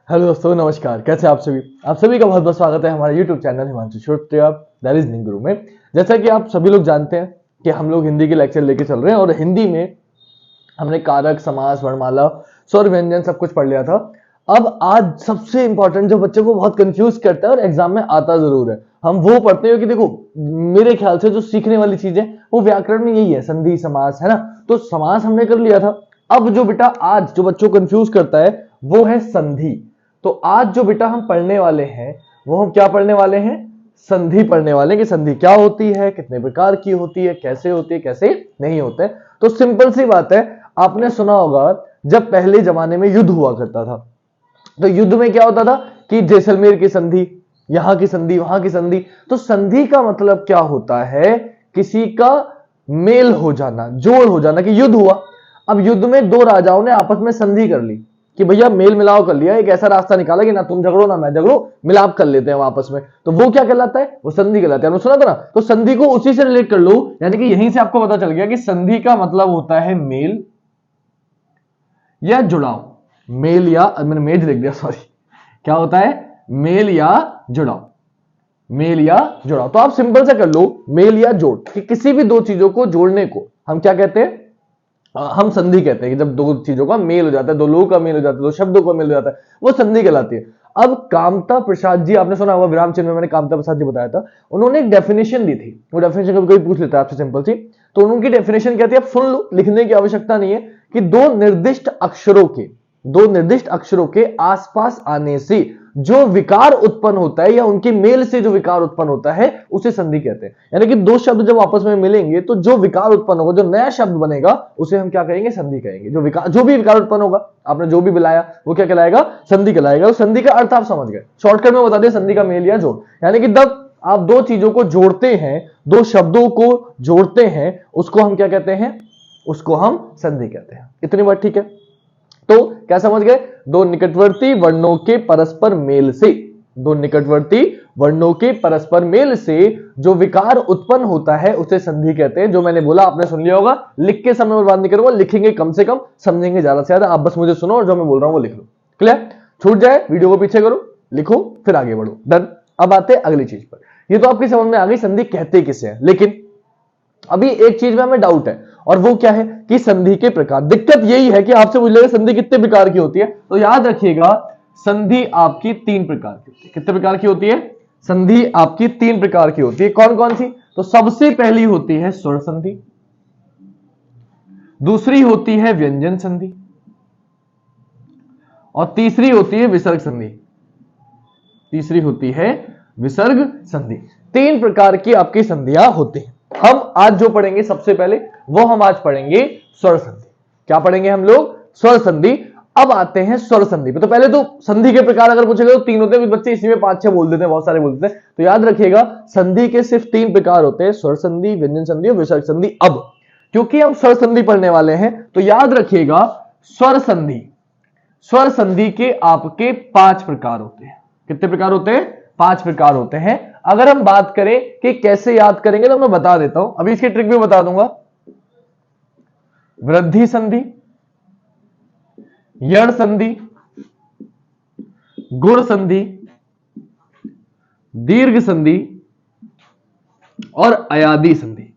Hello दोस्तों, नमस्कार। कैसे आप सभी का बहुत बहुत स्वागत है हमारे YouTube चैनल हिमांशु श्रोत्रिय रीजनिंग गुरु में। जैसा कि आप सभी लोग जानते हैं कि हम लोग हिंदी के लेक्चर लेके चल रहे हैं और हिंदी में हमने कारक, समास, वर्णमाला, स्वर, व्यंजन सब कुछ पढ़ लिया था। अब आज सबसे इंपॉर्टेंट जो बच्चों को बहुत कंफ्यूज करता है और एग्जाम में आता जरूर है, हम वो पढ़ते हैं कि देखो मेरे ख्याल से जो सीखने वाली चीज है वो व्याकरण में यही है, संधि समास, है ना। तो समास हमने कर लिया था। अब जो बेटा आज जो बच्चों को कंफ्यूज करता है वो है संधि। तो आज जो बेटा हम पढ़ने वाले हैं वो हम क्या पढ़ने वाले हैं? संधि पढ़ने वाले हैं कि संधि क्या होती है, कितने प्रकार की होती है, कैसे होती है, कैसे नहीं होते। तो सिंपल सी बात है, आपने सुना होगा जब पहले जमाने में युद्ध हुआ करता था तो युद्ध में क्या होता था कि जैसलमेर की संधि, यहां की संधि, वहां की संधि। तो संधि का मतलब क्या होता है? किसी का मेल हो जाना, जोड़ हो जाना, कि युद्ध हुआ। अब युद्ध में दो राजाओं ने आपस में संधि कर ली कि भैया मेल मिलाप कर लिया, एक ऐसा रास्ता निकाला कि ना तुम झगड़ो ना मैं झगड़ो, मिलाप कर लेते हैं आपस में। तो वो क्या कहलाता है? वो संधि कहलाता है। सुना था ना। तो संधि को उसी से रिलेट कर लो, यानी कि यहीं से आपको पता चल गया कि संधि का मतलब होता है मेल या जुड़ाव। मेल या, मैंने मेज लिख दिया, सॉरी। क्या होता है? मेल या जुड़ाव। मेल या जुड़ाव। तो आप सिंपल से कर लो, मेल या जोड़, कि किसी भी दो चीजों को जोड़ने को हम क्या कहते हैं? हम संधि कहते हैं कि जब दो चीजों का मेल हो जाता है, दो लोगों का मेल हो जाता है, दो शब्दों का मेल हो जाता है, वो संधि कहलाती है। अब कामता प्रसाद जी, आपने सुना होगा, विराम चिन्ह में मैंने कामता प्रसाद जी बताया था, उन्होंने एक डेफिनेशन दी थी। वो डेफिनेशन कभी कोई पूछ लेता है आपसे सिंपल सी, तो उनकी डेफिनेशन क्या थी आप सुन लो, लिखने की आवश्यकता नहीं है, कि दो निर्दिष्ट अक्षरों के आसपास आने से जो विकार उत्पन्न होता है या उनके मेल से जो विकार उत्पन्न होता है उसे संधि कहते हैं। यानी कि दो शब्द जब आपस में मिलेंगे तो जो विकार उत्पन्न होगा, जो नया शब्द बनेगा, उसे हम क्या कहेंगे? संधि कहेंगे। जो भी विकार उत्पन्न होगा, आपने जो भी मिलाया वो क्या कहलाएगा? संधि कहलाएगा। संधि का अर्थ आप समझ गए, शॉर्टकट में बता दिया, संधि का मेल या जोड़। यानी कि जब आप दो चीजों को जोड़ते हैं, दो शब्दों को जोड़ते हैं, उसको हम क्या कहते हैं? उसको हम संधि कहते हैं। इतनी बात ठीक है? तो क्या समझ गए? दो निकटवर्ती वर्णों के परस्पर मेल से, दो निकटवर्ती वर्णों के परस्पर मेल से जो विकार उत्पन्न होता है उसे संधि कहते हैं। जो मैंने बोला आपने सुन लिया होगा, लिख के समय बर्बाद नहीं करूंगा, लिखेंगे कम से कम, समझेंगे ज्यादा से ज्यादा। आप बस मुझे सुनो और जो मैं बोल रहा हूं वो लिख लो। क्लियर? छूट जाए वीडियो को पीछे करो, लिखो, फिर आगे बढ़ो। डन। अब आते हैं अगली चीज पर। ये तो आपकी समझ में आ गई संधि कहते किसे हैं, लेकिन अभी एक चीज में हमें डाउट है, और वो क्या है? कि संधि के प्रकार। दिक्कत यही है कि आपसे पूछ लेगा संधि कितने प्रकार की होती है, तो याद रखिएगा संधि आपकी तीन प्रकार की होती है। कितने प्रकार की होती है? संधि आपकी तीन प्रकार की होती है। कौन कौन सी? तो सबसे पहली होती है स्वर संधि, दूसरी होती है व्यंजन संधि, और तीसरी होती है विसर्ग संधि। तीसरी होती है विसर्ग संधि। तीन प्रकार की आपकी संधियां होती हैं। हम आज जो पढ़ेंगे सबसे पहले वो हम आज पढ़ेंगे स्वर संधि। क्या पढ़ेंगे हम लोग? स्वर संधि। अब आते हैं स्वर संधि पे। तो पहले तो संधि के प्रकार अगर पूछेगा तो तीन होते हैं, बच्चे इसी में 5-6 बोल देते हैं, बहुत सारे बोल देते हैं। तो याद रखिएगा संधि के सिर्फ तीन प्रकार होते हैं, स्वर संधि, व्यंजन संधि और विसर्ग संधि। अब क्योंकि हम स्वर संधि पढ़ने वाले हैं तो याद रखिएगा स्वर संधि के आपके 5 प्रकार होते हैं। कितने प्रकार होते हैं? 5 प्रकार होते हैं। अगर हम बात करें कि कैसे याद करेंगे तो मैं बता देता हूं, अभी इसकी ट्रिक भी बता दूंगा। वृद्धि संधि, यण संधि, गुण संधि, दीर्घ संधि और अयादी संधि।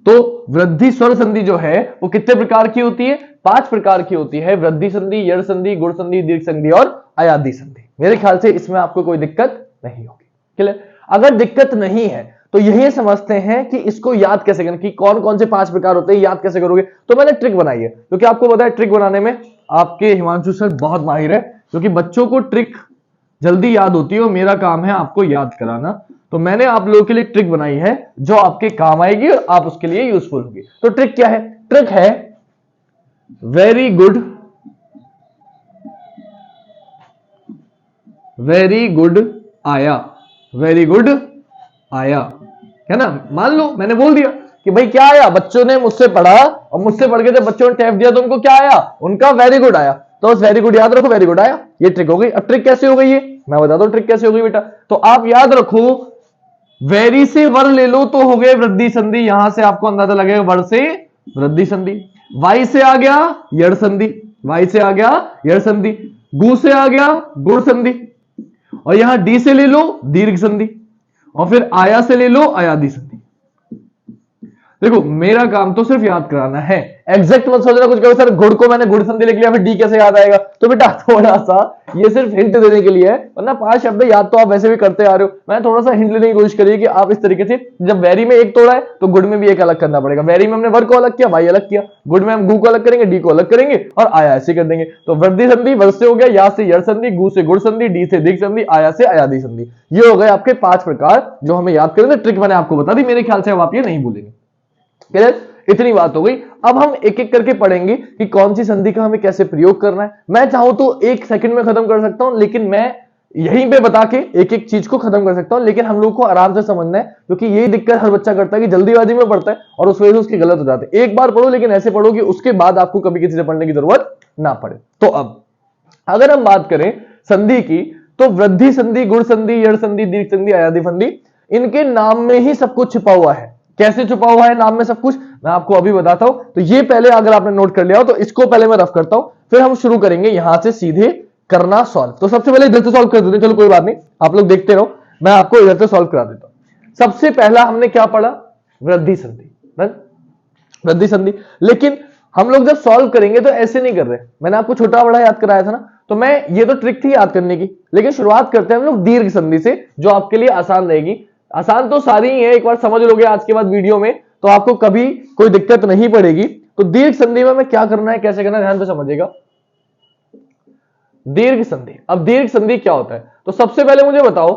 तो वृद्धि स्वर संधि जो है वो कितने प्रकार की होती है? 5 प्रकार की होती है। वृद्धि संधि, यण संधि, गुण संधि, दीर्घ संधि और अयादी संधि। मेरे ख्याल से इसमें आपको कोई दिक्कत नहीं होगी। क्लियर? अगर दिक्कत नहीं है तो यही समझते हैं कि इसको याद कैसे करें, कि कौन कौन से 5 प्रकार होते हैं, याद कैसे करोगे। तो मैंने ट्रिक बनाई है, क्योंकि आपको पता है ट्रिक बनाने में आपके हिमांशु सर बहुत माहिर है, क्योंकि बच्चों को ट्रिक जल्दी याद होती है और मेरा काम है आपको याद कराना। तो मैंने आप लोगों के लिए ट्रिक बनाई है जो आपके काम आएगी और आप उसके लिए यूजफुल होगी। तो ट्रिक क्या है? ट्रिक है वेरी गुड, वेरी गुड आया, वेरी गुड आया, है ना। मान लो मैंने बोल दिया कि भाई क्या आया, बच्चों ने मुझसे पढ़ा और मुझसे पढ़ के जब बच्चों ने टैप दिया तो उनको क्या आया? उनका वेरी गुड आया। तो उस वेरी गुड याद रखो, वेरी गुड आया। ये ट्रिक हो गई। अब ट्रिक कैसे हो गई है मैं बता दो, ट्रिक कैसे हो गई बेटा। तो आप याद रखो, वेरी से वर ले लो तो हो गए वृद्धि संधि, यहां से आपको अंदाजा लगेगा वर से वृद्धि संधि। वाई से आ गया यड़ संधि, वाई से आ गया यड़ संधि। गु से आ गया गुण संधि, और यहां डी से ले लो दीर्घ संधि, और फिर आया से ले लो अयादि संधि। देखो मेरा काम तो सिर्फ याद कराना है, एग्जैक्ट मत सोचना कुछ कहो सर गुड़ को मैंने गुड़ संधि लिख लिया फिर डी कैसे याद आएगा। तो बेटा थोड़ा सा ये सिर्फ हिंट देने के लिए है, वरना 5 शब्द याद तो आप वैसे भी करते आ रहे हो। मैंने थोड़ा सा हिंट लेने की कोशिश करी कि आप इस तरीके से, जब वैरी में एक तोड़ा है तो गुड़ में भी एक अलग करना पड़ेगा। वैरी में हमने वर्ग को अलग किया, वाई अलग किया, गुड़ में हम गु को अलग करेंगे, डी को अलग करेंगे, और आया ऐसे कर देंगे। तो वृद्धि संधि वर्ग से हो गया, या से यड़ संधि, गु से गुड़ संधि, डी से दीर्घ संधि, आया से अयादि संधि। ये हो गए आपके 5 प्रकार जो हमें याद करने थे। ट्रिक मैंने आपको बता दी, मेरे ख्याल से अब आप ये नहीं भूलेंगे। क्लियर? इतनी बात हो गई। अब हम एक एक करके पढ़ेंगे कि कौन सी संधि का हमें कैसे प्रयोग करना है। मैं चाहूं तो 1 सेकंड में खत्म कर सकता हूं, लेकिन मैं यहीं पे बता के एक एक चीज को खत्म कर सकता हूं, लेकिन हम लोग को आराम से समझना है, क्योंकि यही दिक्कत हर बच्चा करता है कि जल्दीबाजी में पढ़ता है और उस वजह से उसकी गलत हो जाते हैं। एक बार पढ़ो, लेकिन ऐसे पढ़ो कि उसके बाद आपको कभी किसी से पढ़ने की जरूरत ना पड़े। तो अब अगर हम बात करें संधि की, तो वृद्धि संधि, गुण संधि, यड़ संधि, दीर्घ संधि, अयादि संधि, इनके नाम में ही सब कुछ छिपा हुआ है। कैसे छुपा हुआ है नाम में सब कुछ, मैं आपको अभी बताता हूं। तो ये पहले अगर आपने नोट कर लिया हो तो इसको पहले मैं रफ करता हूं, फिर हम शुरू करेंगे यहां से सीधे करना सॉल्व। तो सबसे पहले इधर से सॉल्व कर देते हैं, चलो कोई बात नहीं, आप लोग देखते रहो, मैं आपको इधर से सॉल्व करा देता हूं। सबसे पहला हमने क्या पढ़ा, वृद्धि संधि, वृद्धि संधि। लेकिन हम लोग जब सॉल्व करेंगे तो ऐसे नहीं कर रहे, मैंने आपको छोटा बड़ा याद कराया था ना, तो मैं ये तो ट्रिक थी याद करने की, लेकिन शुरुआत करते हैं हम लोग दीर्घ संधि से, जो आपके लिए आसान रहेगी। आसान तो सारी ही है, एक बार समझ लोगे आज के बाद वीडियो में तो आपको कभी कोई दिक्कत नहीं पड़ेगी। तो दीर्घ संधि में हमें क्या करना है, कैसे करना है, ध्यान से समझिएगा। दीर्घ संधि, अब दीर्घ संधि क्या होता है, तो सबसे पहले मुझे बताओ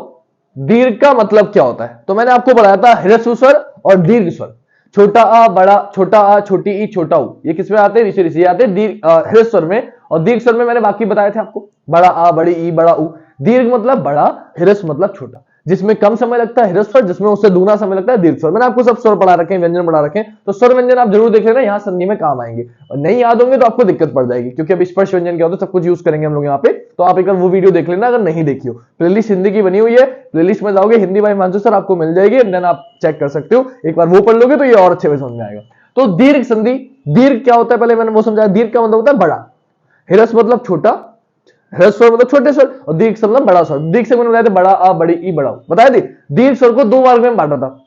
दीर्घ का मतलब क्या होता है। तो मैंने आपको पढ़ाया था ह्रस्व स्वर और दीर्घ स्वर, छोटा आ बड़ा, छोटा आ छोटी ई छोटा ऊ, ये किसमें आते हैं, ऋषि ऋषि आते हैं ह्रस्व स्वर में, और दीर्घ स्वर में मैंने बाकी बताए थे आपको, बड़ा आ बड़ी ई बड़ा ऊ। दीर्घ मतलब बड़ा, ह्रस्व मतलब छोटा, जिसमें कम समय लगता है ह्रस्व स्वर, जिसमें उससे दूना समय लगता है दीर्घ स्वर। मैंने आपको सब स्वर पढ़ा रखे हैं, व्यंजन पढ़ा रखे हैं, तो स्वर व्यंजन आप जरूर देख लेना, यहाँ संधि में काम आएंगे। और नहीं याद होंगे तो आपको दिक्कत पड़ जाएगी, क्योंकि अब स्पर्श व्यंजन क्या होता है सब कुछ यूज करेंगे हम लोग यहाँ पे। तो आप एक बार वो वीडियो देख लेना अगर नहीं देखी हो, प्लेलिस्ट हिंदी की बनी हुई है, प्लेलिस्ट में जाओगे हिंदी बाय हिमांशु सर आपको मिल जाएगी, देन आप चेक कर सकते हो। एक बार वो पढ़ लोगे तो ये और अच्छे से समझ में आएगा। तो दीर्घ संधि, दीर्घ क्या होता है पहले मैंने वो समझाया, दीर्घ का मतलब होता है बड़ा, ह्रस्व मतलब छोटा, ह्रस्व स्वर मतलब छोटे स्वर, और दीर्घ स्वर मतलब बड़ा स्वर। दीर्घ से मैंने बताया था बड़ा आ बड़ी ई बड़ा ऊ, बताया थी। दीर्घ स्वर को 2 वर्ग में बांटा था,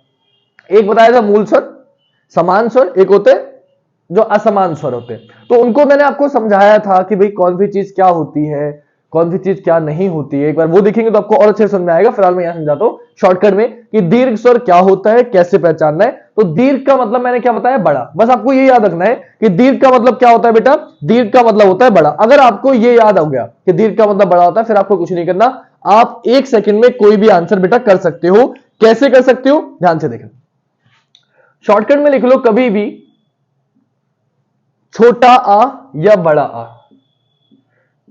एक बताया था मूल स्वर समान स्वर, एक होते जो असमान स्वर होते हैं। तो उनको मैंने आपको समझाया था कि भाई कौन सी चीज क्या होती है, कौन सी चीज क्या नहीं होती है। एक बार वो देखेंगे तो आपको और अच्छे से समझ में आएगा। फिलहाल मैं यहां समझाता हूं शॉर्टकट में कि दीर्घ स्वर क्या होता है, कैसे पहचानना है। तो दीर्घ का मतलब मैंने क्या बताया, बड़ा। बस आपको ये याद रखना है कि दीर्घ का मतलब क्या होता है बेटा, दीर्घ का मतलब होता है बड़ा। अगर आपको ये याद हो गया कि दीर्घ का मतलब बड़ा होता है, फिर आपको कुछ नहीं करना, आप 1 सेकंड में कोई भी आंसर बेटा कर सकते हो। कैसे कर सकते हो, ध्यान से देखना। शॉर्टकट में लिख लो कभी भी छोटा आ या बड़ा आ,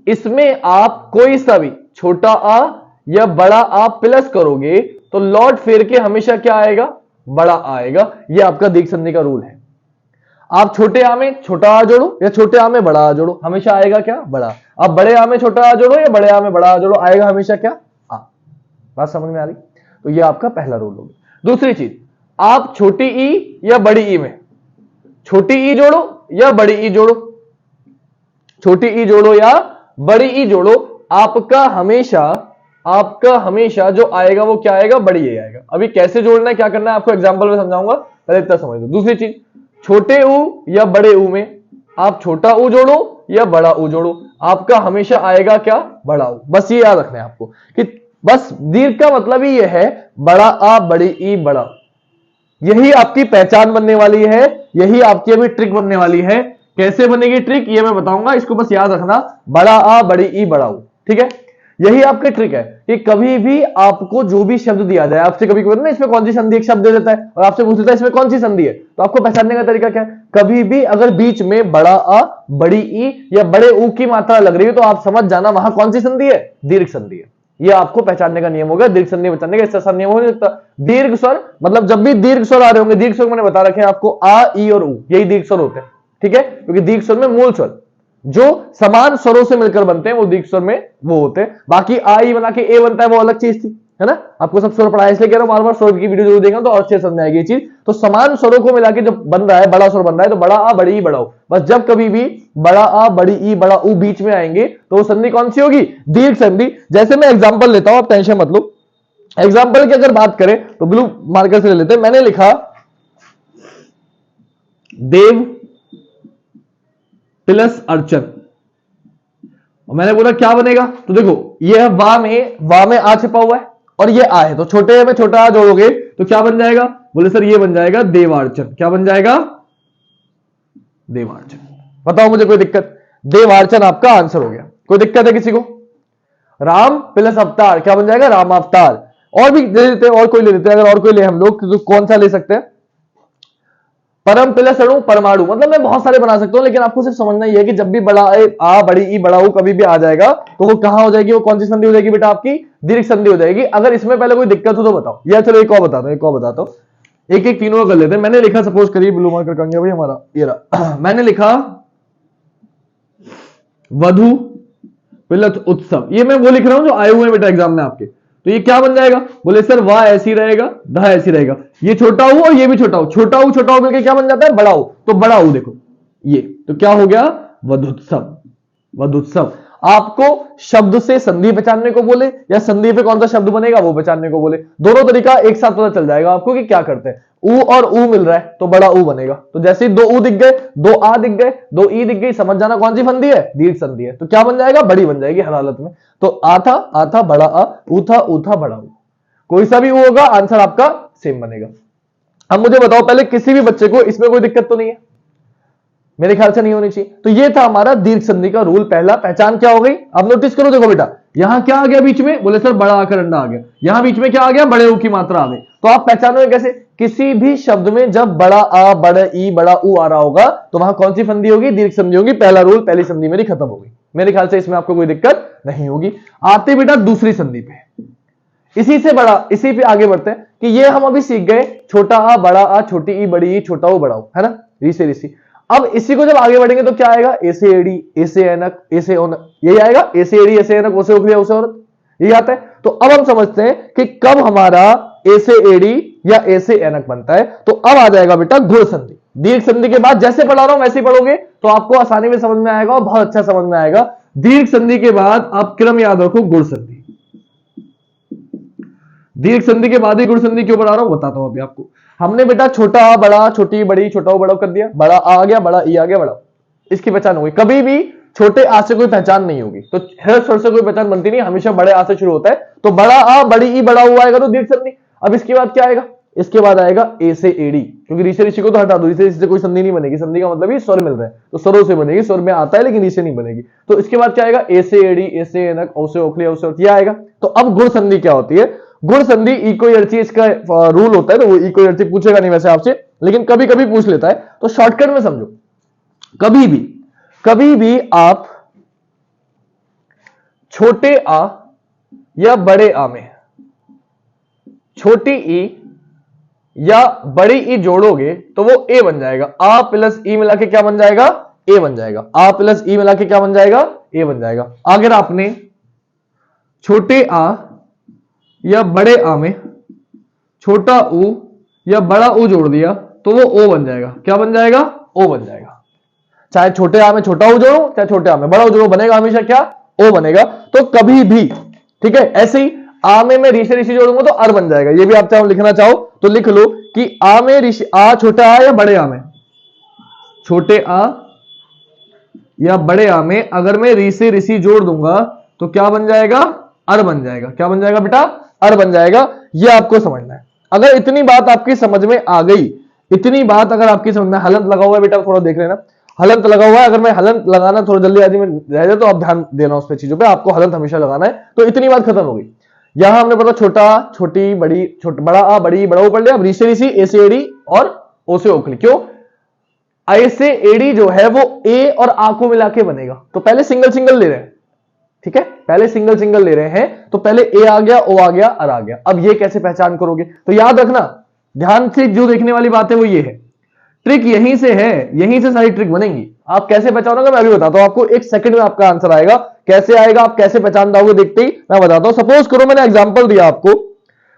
इसमें आप कोई सा भी छोटा आ या बड़ा आ प्लस करोगे तो लौट फेर के हमेशा क्या आएगा, बड़ा आएगा। यह आपका दीर्घ संधि का रूल है। आप छोटे आ में छोटा आ जोड़ो या छोटे आ में बड़ा आ जोड़ो, हमेशा आएगा क्या, बड़ा। आप बड़े आ में छोटा आ जोड़ो या बड़े आ में बड़ा आ जोड़ो, आएगा हमेशा क्या, आ। बात समझ में आ रही। तो यह आपका पहला रूल होगा। दूसरी चीज, आप छोटी ई या बड़ी ई में छोटी ई जोड़ो या बड़ी ई जोड़ो, छोटी ई जोड़ो या बड़ी ई जोड़ो, आपका हमेशा जो आएगा वो क्या आएगा, बड़ी ई आएगा। अभी कैसे जोड़ना है, क्या करना है, आपको एग्जांपल में समझाऊंगा, पहले इतना समझ लो। दूसरी चीज, छोटे ऊ या बड़े ऊ में आप छोटा ऊ जोड़ो या बड़ा ऊ जोड़ो, आपका हमेशा आएगा क्या, बड़ा ऊ। बस ये याद रखना है आपको कि बस दीर्घ का मतलब ही यह है बड़ा आ बड़ी ई बड़ा। यही आपकी पहचान बनने वाली है, यही आपकी अभी ट्रिक बनने वाली है। कैसे बनेगी ट्रिक ये मैं बताऊंगा, इसको बस याद रखना, बड़ा आ बड़ी ई बड़ा ऊ, ठीक है। यही आपकी ट्रिक है कि कभी भी आपको जो भी शब्द दिया जाए, आपसे कभी कभी ना इसमें कौन सी संधि, एक शब्द दे देता है और आपसे पूछ लेता है इसमें कौन सी संधि है, तो आपको पहचानने का तरीका क्या है, कभी भी अगर बीच में बड़ा आ बड़ी ई या बड़े ऊ की मात्रा लग रही है तो आप समझ जाना वहां कौन सी संधि है, दीर्घ संधि है। ये आपको पहचानने का नियम होगा, दीर्घ संधि पहचानने का, इससे आसान नियम हो नहीं सकता। दीर्घ स्वर मतलब जब भी दीर्घ स्वर आ रहे होंगे, दीर्घ स्वर मैंने बता रखे हैं आपको, आ ई और ऊ, यही दीर्घ स्वर होते हैं, ठीक है। क्योंकि दीर्घ स्वर में मूल स्वर जो समान स्वरों से मिलकर बनते हैं वो दीर्घ स्वर में वो होते हैं। बाकी आ ई बना के ए बनता है वो अलग चीज थी, है ना। आपको सब स्वर पढ़ाया इसलिए कह रहा हूं, बार बार स्वर की वीडियो जरूर देखना तो और अच्छे समझ में आएगी ये चीज। तो समान स्वरों को मिला के जब बन रहा है बड़ा स्वर बन रहा है तो बड़ा आ बड़ी ई बड़ा ऊ। बस जब कभी भी बड़ा आ बड़ी ई बड़ा ऊ बीच में आएंगे तो वो संधि कौन सी होगी? दीर्घ संधि। जैसे मैं एग्जांपल लेता हूं, आप टेंशन मत लो। एग्जांपल की अगर बात करें तो ब्लू मार्कर से ले लेते हैं। मैंने लिखा देव प्लस अर्चन, और मैंने बोला क्या बनेगा? तो देखो ये है वा में आ छिपा हुआ है और ये आ है, तो छोटे में छोटा आ जोड़ोगे तो क्या बन जाएगा? बोले सर ये बन जाएगा देवार्चन। क्या बन जाएगा? देवार्चन। बताओ मुझे कोई दिक्कत? देवार्चन आपका आंसर हो गया। कोई दिक्कत है किसी को? राम प्लस अवतार क्या बन जाएगा? राम अवतार। और भी ले लेते हैं, और कोई ले लेते हैं। अगर और कोई ले हम लोग तो कौन सा ले सकते हैं? परम प्लस अणु परमाणु। मतलब मैं बहुत सारे बना सकता हूं, लेकिन आपको सिर्फ समझना ही है कि जब भी बड़ा आ बड़ी ई बड़ा ऊ कभी भी आ जाएगा तो वो कहां हो जाएगी? वो कौन सी संधि हो जाएगी बेटा? आपकी दीर्घ संधि हो जाएगी। अगर इसमें पहले कोई दिक्कत हो तो बताओ, या चलो एक और बताता हूं, एक एक तीनों कर लेते हैं। मैंने लिखा, सपोज करिए ब्लू मार्कर कहाँ गया भाई हमारा, ये रहा। मैंने लिखा वधु प्लस उत्सव। ये मैं वो लिख रहा हूं जो आए हुए हैं बेटा एग्जाम में आपके। तो ये क्या बन जाएगा? बोले सर वाह ऐसी रहेगा, धा ऐसी रहेगा। ये छोटा ऊ और ये भी छोटा ऊ, छोटा ऊ मिलकर क्या बन जाता है? बड़ा ऊ। तो बड़ा ऊ देखो ये, तो क्या हो गया? वधुत्सव। वधुत्सव। आपको शब्द से संधि पहचानने को बोले या संधि पे कौन सा शब्द बनेगा वो पहचानने को बोले, दोनों तरीका एक साथ पता चल जाएगा आपको कि क्या करते हैं। ऊ और ऊ मिल रहा है तो बड़ा ऊ बनेगा। तो जैसे ही दो ऊ दिख गए, दो आ दिख गए, दो ई दिख गई, समझ जाना कौन सी संधि है? दीर्घ संधि है। तो क्या बन जाएगा? बड़ी बन जाएगी हर हालत में। तो आ था बड़ा आ, ऊ था बड़ा ऊ। कोई सा भी ऊ होगा, आंसर आपका सेम बनेगा। अब मुझे बताओ पहले, किसी भी बच्चे को इसमें कोई दिक्कत तो नहीं है? मेरे ख्याल से नहीं होनी चाहिए। तो ये था हमारा दीर्घ संधि का रूल पहला। पहचान क्या हो गई? अब नोटिस करो, देखो बेटा यहां क्या आ गया बीच में? बोले सर बड़ा आकर अंडा आ गया। यहां बीच में क्या आ गया? बड़े ऊ की मात्रा आ गई। तो आप पहचानोगे कैसे? किसी भी शब्द में जब बड़ा आ बड़ा ई बड़ा ऊ आ रहा होगा तो वहां कौन सी संधि होगी? दीर्घ संधि होगी। पहला रूल, पहली संधि मेरी खत्म होगी। मेरे ख्याल से इसमें आपको कोई दिक्कत नहीं होगी। आते बेटा दूसरी संधि पे, इसी से बड़ा, इसी पे आगे बढ़ते हैं कि ये हम अभी सीख गए छोटा आ बड़ा आ, छोटी ई बड़ी ई, छोटा ऊ बड़ा ऊ, है ना? ऋषि ऋषि। अब इसी को जब आगे बढ़ेंगे तो क्या आएगा? ए से एड़ी, ए से ऐनक, ए से ओनक, यही आएगा। ए से एड़ी, ए से ऐनक, ओ से उखली, ओ से औरत, यही आता है। तो अब हम समझते हैं कि कब हमारा ए से एड़ी या ए से ऐनक बनता है। तो अब आ जाएगा बेटा गुण संधि। दीर्घ संधि के बाद जैसे पढ़ा रहा हूं वैसे ही पढ़ोगे तो आपको आसानी में समझ में आएगा और बहुत अच्छा समझ में आएगा। दीर्घ संधि के बाद आप क्रम याद रखो, गुण संधि। दीर्घ संधि के बाद ही गुण संधि क्यों पढ़ा रहा हूं बताता हूं अभी आपको। हमने बेटा छोटा आ बड़ा, छोटी बड़ी, छोटा ऊ बड़ा कर दिया, बड़ा आ गया, बड़ा ई आ गया, बड़ा, इसकी पहचान हो गई। कभी भी छोटे आ से कोई पहचान नहीं होगी, तो हर स्वर से कोई पहचान बनती नहीं, हमेशा बड़े आ से शुरू होता है। तो बड़ा आ बड़ी ई बड़ा ऊ आएगा तो दीर्घ संधि। अब इसके बाद क्या आएगा? इसके बाद आएगा ए से एड़ी, क्योंकि ऋषि ऋषि को तो हटा दो, ऋषि से कोई संधि नहीं बनेगी। संधि का मतलब ही स्वर मिल रहा है तो स्वरों से बनेगी, स्वर में आता है लेकिन ऋषि नहीं बनेगी। तो इसके बाद क्या आएगा? ए से एड़ी, ए से ऐनक, ओ से ओखली, ओ से औरत, यह आएगा। तो अब गुण संधि क्या होती है? गुण संधि इको यर्ची इसका रूल होता है, तो वो इको यर्ची पूछेगा नहीं वैसे आपसे, लेकिन कभी कभी पूछ लेता है। तो शॉर्टकट में समझो, कभी भी आप छोटे आ या बड़े आ में छोटी ई या बड़ी ई जोड़ोगे तो वो ए बन जाएगा। आ प्लस ई मिला के क्या बन जाएगा? ए बन जाएगा। आ प्लस ई मिला के क्या बन जाएगा? ए बन जाएगा। अगर आपने छोटे आ या बड़े आ में छोटा ऊ या बड़ा ऊ जोड़ दिया तो वो ओ बन जाएगा। क्या बन जाएगा? ओ बन जाएगा। चाहे छोटे आ में छोटा ऊ जोड़ो, चाहे छोटे आ में बड़ा ऊ जोड़ो, बनेगा हमेशा क्या? ओ बनेगा। तो कभी भी, ठीक है, ऐसे ही आ में मैं ऋषि ऋषि जोड़ूंगा तो अर बन जाएगा। ये भी आप चाहो लिखना चाहो तो लिख लो कि आ में ऋषि, आ छोटा आ या बड़े आ में, छोटे आ या बड़े आ में अगर मैं ऋषि ऋषि जोड़ दूंगा तो क्या बन जाएगा? अर बन जाएगा। क्या बन जाएगा बेटा? अर बन जाएगा। ये आपको समझना है। अगर इतनी बात आपकी समझ में आ गई, इतनी बात अगर आपकी समझ में, हलंत लगा हुआ है बेटा थोड़ा देख लेना, हलंत लगा हुआ है। अगर मैं हलंत लगाना थोड़ा जल्दी आदमी में रह जाए तो आप ध्यान देना उस पे चीजों पे, आपको हलंत हमेशा लगाना है। तो इतनी बात खत्म हो गई। यहां हमने पता छोटा छोटी बड़ी, बड़ा आ बड़ी बड़ा ऊ पढ़ लिया। अब ऋषि ऋषि, ए से एड़ी और ओ से ओखली। क्यों? ए से एड़ी जो है वो ए और आ को मिला के बनेगा। तो पहले सिंगल सिंगल ले रहे हैं, ठीक है, पहले सिंगल सिंगल ले रहे हैं। तो पहले ए आ गया, ओ आ गया, अर आ गया। अब ये कैसे पहचान करोगे? तो याद रखना, ध्यान से जो देखने वाली बात है वो ये है, ट्रिक यहीं से है, यहीं से सारी ट्रिक बनेंगी। आप कैसे पहचानोगे मैं अभी बताता हूं आपको। एक सेकंड में आपका आंसर आएगा। कैसे आएगा, आप कैसे पहचान पाओगे देखते ही मैं बताता हूं। सपोज करो मैंने एग्जांपल दिया आपको,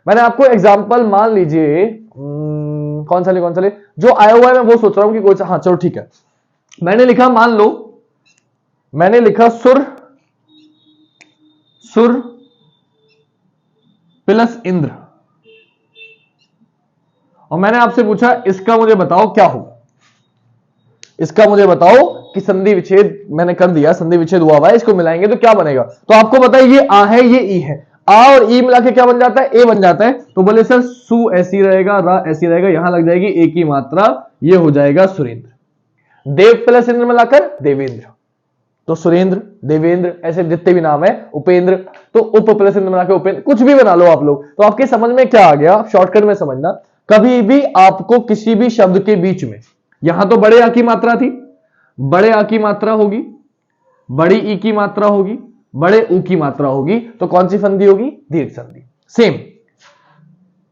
मैंने आपको एग्जांपल मान लीजिए कौन सा ले जो आया हुआ है मैं वो सोच रहा हूं कि कोई सा, हाँ चलो ठीक है। मैंने लिखा मान लो मैंने लिखा सुर, सुर प्लस इंद्र, और मैंने आपसे पूछा इसका मुझे बताओ क्या होगा, इसका मुझे बताओ कि संधि विच्छेद मैंने कर दिया, संधि विच्छेद हुआ है, इसको मिलाएंगे तो क्या बनेगा। तो आपको पता है ये आ है, ये ई है, आ और ई मिला के क्या बन जाता है, ए बन जाता है। तो बोले सर सु ऐसी रहेगा, रा ऐसी रहेगा, यहां लग जाएगी ए की मात्रा, ये हो जाएगा सुरेंद्र। देव प्लस इंद्र मिलाकर देवेंद्र, तो सुरेंद्र, देवेंद्र, ऐसे जितने भी नाम है, उपेंद्र, तो उप प्लस इंद्र मिलाकर उपेंद्र, कुछ भी बना लो आप लोग। तो आपके समझ में क्या आ गया, शॉर्टकट में समझना, कभी भी आपको किसी भी शब्द के बीच में, यहां तो बड़े आ की मात्रा थी, बड़े आ की मात्रा होगी, बड़ी ई की मात्रा होगी, बड़े ऊ की मात्रा होगी, तो कौन सी संधि होगी, दीर्घ संधि। सेम